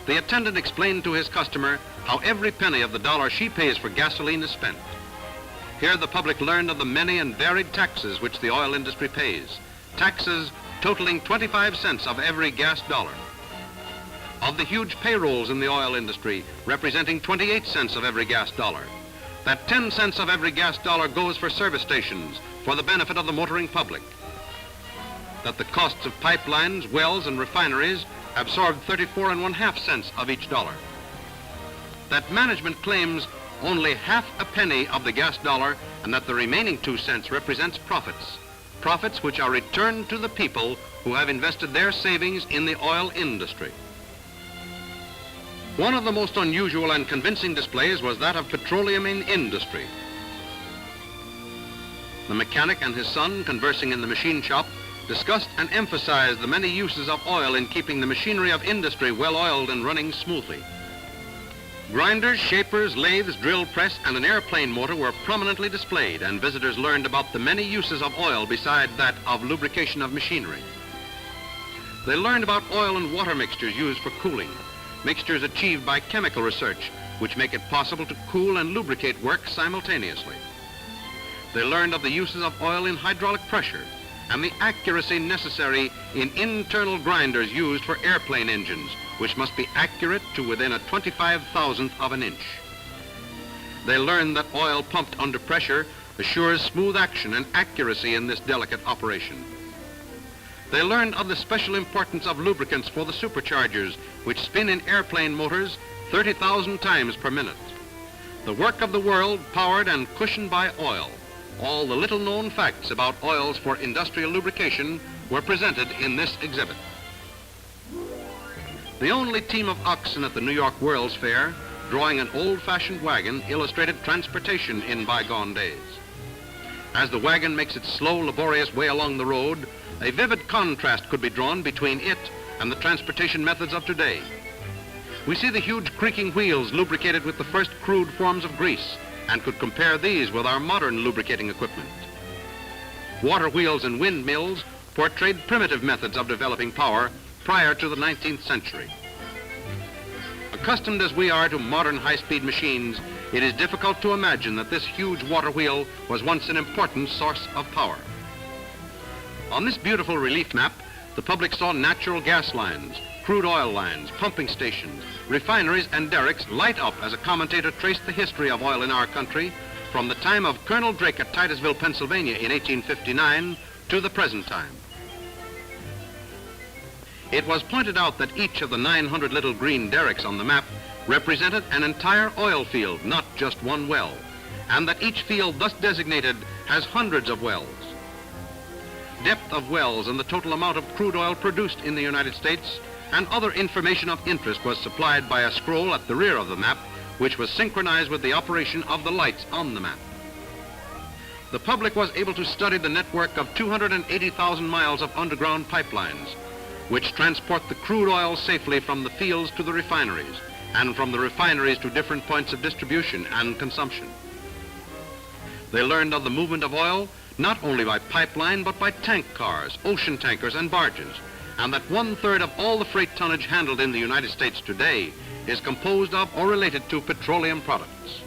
The attendant explained to his customer how every penny of the dollar she pays for gasoline is spent. Here the public learned of the many and varied taxes which the oil industry pays, taxes totaling 25 cents of every gas dollar. Of the huge payrolls in the oil industry representing 28 cents of every gas dollar, that 10 cents of every gas dollar goes for service stations for the benefit of the motoring public, that the costs of pipelines, wells, and refineries absorb 34.5 cents of each dollar, that management claims only half a penny of the gas dollar and that the remaining 2 cents represents profits, profits which are returned to the people who have invested their savings in the oil industry. One of the most unusual and convincing displays was that of petroleum in industry. The mechanic and his son, conversing in the machine shop, discussed and emphasized the many uses of oil in keeping the machinery of industry well oiled and running smoothly. Grinders, shapers, lathes, drill press, and an airplane motor were prominently displayed, and visitors learned about the many uses of oil beside that of lubrication of machinery. They learned about oil and water mixtures used for cooling, mixtures achieved by chemical research, which make it possible to cool and lubricate work simultaneously. They learned of the uses of oil in hydraulic pressure and the accuracy necessary in internal grinders used for airplane engines, which must be accurate to within a 25,000th of an inch. They learned that oil pumped under pressure assures smooth action and accuracy in this delicate operation. They learned of the special importance of lubricants for the superchargers, which spin in airplane motors 30,000 times per minute. The work of the world powered and cushioned by oil. All the little-known facts about oils for industrial lubrication were presented in this exhibit. The only team of oxen at the New York World's Fair, drawing an old-fashioned wagon, illustrated transportation in bygone days. As the wagon makes its slow, laborious way along the road, a vivid contrast could be drawn between it and the transportation methods of today. We see the huge creaking wheels lubricated with the first crude forms of grease, and could compare these with our modern lubricating equipment. Water wheels and windmills portrayed primitive methods of developing power prior to the 19th century. Accustomed as we are to modern high-speed machines, it is difficult to imagine that this huge water wheel was once an important source of power. On this beautiful relief map, the public saw natural gas lines, crude oil lines, pumping stations, refineries, and derricks light up as a commentator traced the history of oil in our country from the time of Colonel Drake at Titusville, Pennsylvania in 1859 to the present time. It was pointed out that each of the 900 little green derricks on the map represented an entire oil field, not just one well, and that each field thus designated has hundreds of wells. Depth of wells and the total amount of crude oil produced in the United States and other information of interest was supplied by a scroll at the rear of the map, which was synchronized with the operation of the lights on the map. The public was able to study the network of 280,000 miles of underground pipelines, which transport the crude oil safely from the fields to the refineries, and from the refineries to different points of distribution and consumption. They learned of the movement of oil not only by pipeline, but by tank cars, ocean tankers, and barges, and that 1/3 of all the freight tonnage handled in the United States today is composed of or related to petroleum products.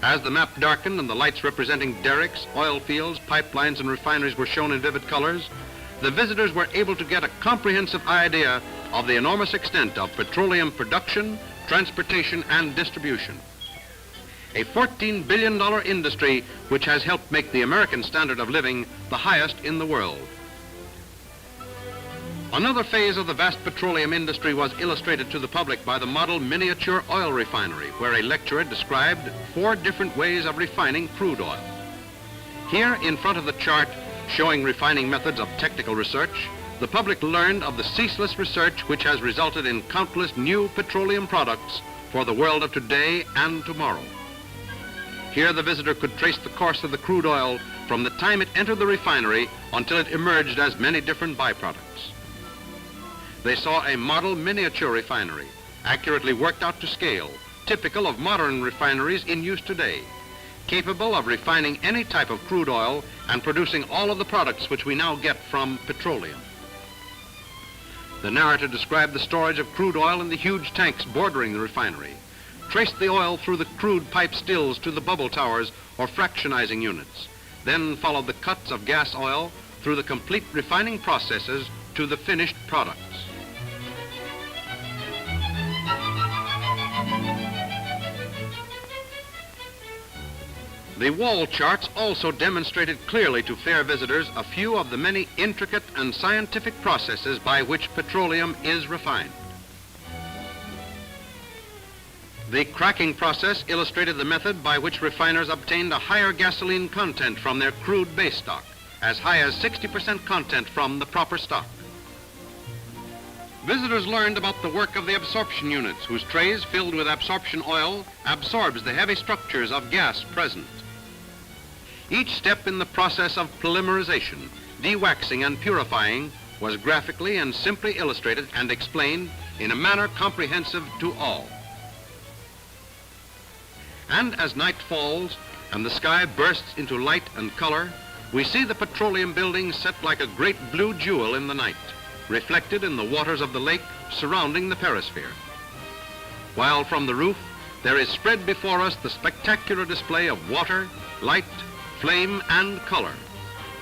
As the map darkened and the lights representing derricks, oil fields, pipelines, and refineries were shown in vivid colors, the visitors were able to get a comprehensive idea of the enormous extent of petroleum production, transportation, and distribution. A $14 billion industry which has helped make the American standard of living the highest in the world. Another phase of the vast petroleum industry was illustrated to the public by the model miniature oil refinery, where a lecturer described 4 different ways of refining crude oil. Here in front of the chart showing refining methods of technical research, the public learned of the ceaseless research which has resulted in countless new petroleum products for the world of today and tomorrow. Here the visitor could trace the course of the crude oil from the time it entered the refinery until it emerged as many different byproducts. They saw a model miniature refinery, accurately worked out to scale, typical of modern refineries in use today, capable of refining any type of crude oil and producing all of the products which we now get from petroleum. The narrator described the storage of crude oil in the huge tanks bordering the refinery, traced the oil through the crude pipe stills to the bubble towers or fractionizing units, then followed the cuts of gas oil through the complete refining processes to the finished products. The wall charts also demonstrated clearly to fair visitors a few of the many intricate and scientific processes by which petroleum is refined. The cracking process illustrated the method by which refiners obtained a higher gasoline content from their crude base stock, as high as 60% content from the proper stock. Visitors learned about the work of the absorption units, whose trays filled with absorption oil absorbs the heavy structures of gas present. Each step in the process of polymerization, dewaxing and purifying, was graphically and simply illustrated and explained in a manner comprehensive to all. And as night falls and the sky bursts into light and color, we see the petroleum buildings set like a great blue jewel in the night, reflected in the waters of the lake surrounding the perisphere. While from the roof, there is spread before us the spectacular display of water, light, flame, and color,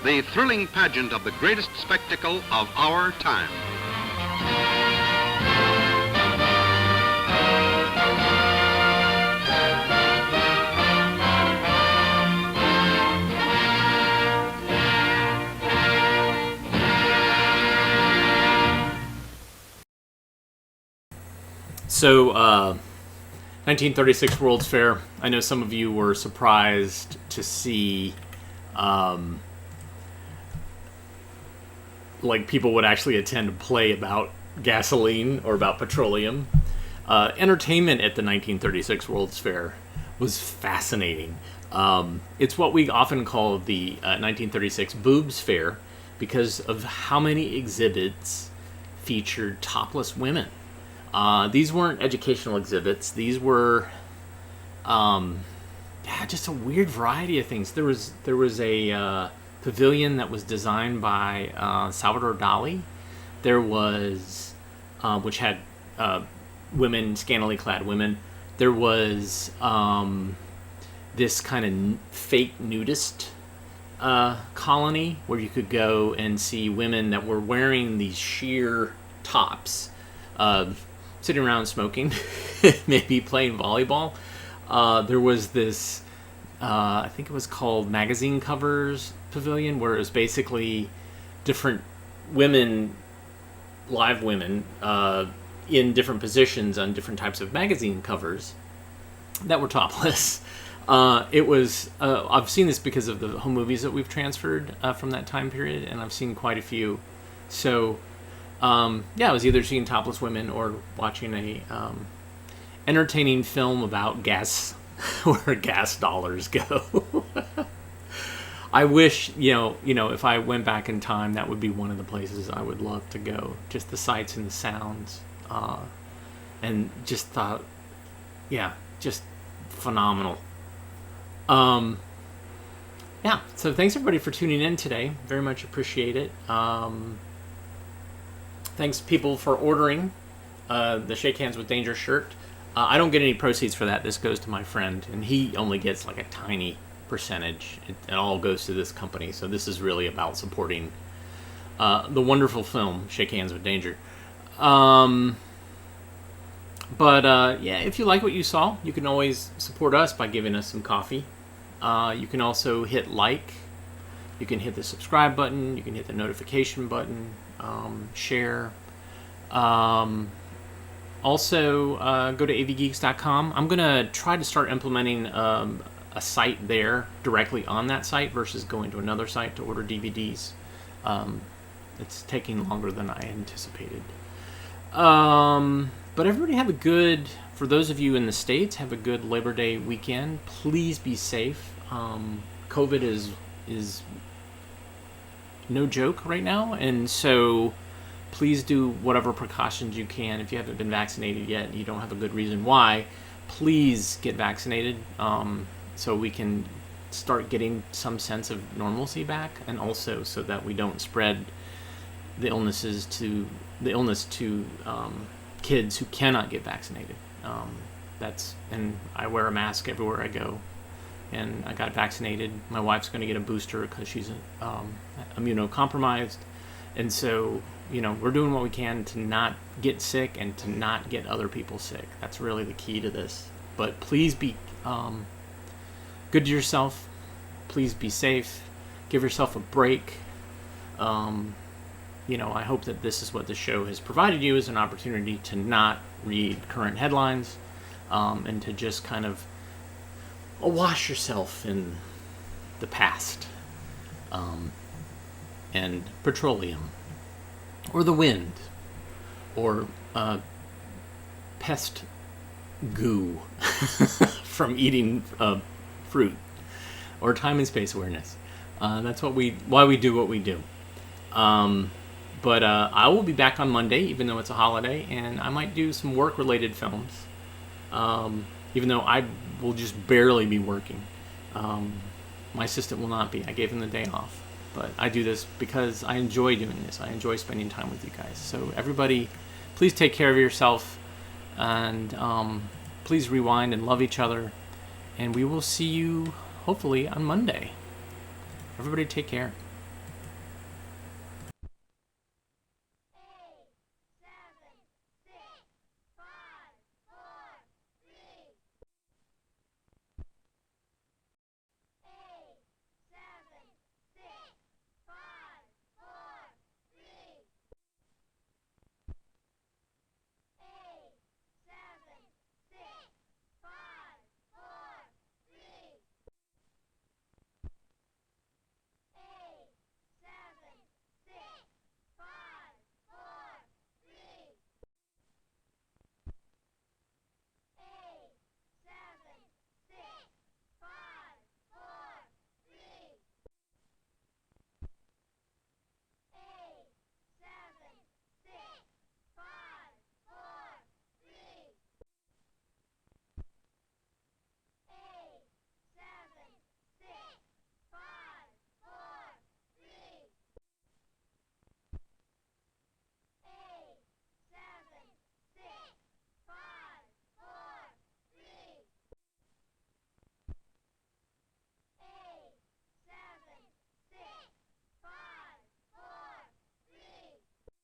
the thrilling pageant of the greatest spectacle of our time. So, 1936 World's Fair. I know some of you were surprised to see, like, people would actually attend a play about gasoline or about petroleum. Entertainment at the 1936 World's Fair was fascinating. It's what we often call the 1936 Boobs Fair because of how many exhibits featured topless women. These weren't educational exhibits. These were just a weird variety of things. There was a pavilion that was designed by Salvador Dali. There was which had women, scantily clad women. There was this kind of fake nudist colony where you could go and see women that were wearing these sheer tops, sitting around smoking, maybe playing volleyball. There was this, I think it was called Magazine Covers Pavilion, where it was basically different women, live women, in different positions on different types of magazine covers that were topless. It was, I've seen this because of the home movies that we've transferred from that time period, and I've seen quite a few. So, I was either seeing topless women or watching a entertaining film about gas, where gas dollars go. I wish, if I went back in time, that would be one of the places I would love to go. Just the sights and the sounds, and just thought, just phenomenal. So thanks everybody for tuning in today. Very much appreciate it. Thanks, people, for ordering the Shake Hands with Danger shirt. I don't get any proceeds for that. This goes to my friend, and he only gets like a tiny percentage. It all goes to this company. So this is really about supporting the wonderful film Shake Hands with Danger. If you like what you saw, you can always support us by giving us some coffee. You can also hit like. You can hit the subscribe button. You can hit the notification button. Share. Also, go to avgeeks.com. I'm going to try to start implementing a site there directly on that site versus going to another site to order DVDs. It's taking longer than I anticipated. But everybody have a good, for those of you in the States, have a good Labor Day weekend. Please be safe. COVID is no joke right now, and so please do whatever precautions you can. If you haven't been vaccinated yet and you don't have a good reason why, please get vaccinated, so we can start getting some sense of normalcy back, and also so that we don't spread the illness to kids who cannot get vaccinated. And I wear a mask everywhere I go, and I got vaccinated. My wife's going to get a booster because she's immunocompromised, and so we're doing what we can to not get sick and to not get other people sick. That's really the key to this. But please be good to yourself. Please be safe. Give yourself a break. I hope that this is what the show has provided you, as an opportunity to not read current headlines, and to just kind of wash yourself in the past, and petroleum, or the wind, or pest goo from eating fruit, or time and space awareness. That's why we do what we do. But I will be back on Monday, even though it's a holiday, and I might do some work-related films, even though I will just barely be working. My assistant will not be. I gave him the day off. But I do this because I enjoy doing this. I enjoy spending time with you guys. So everybody, please take care of yourself, and please rewind and love each other. And we will see you, hopefully, on Monday. Everybody take care.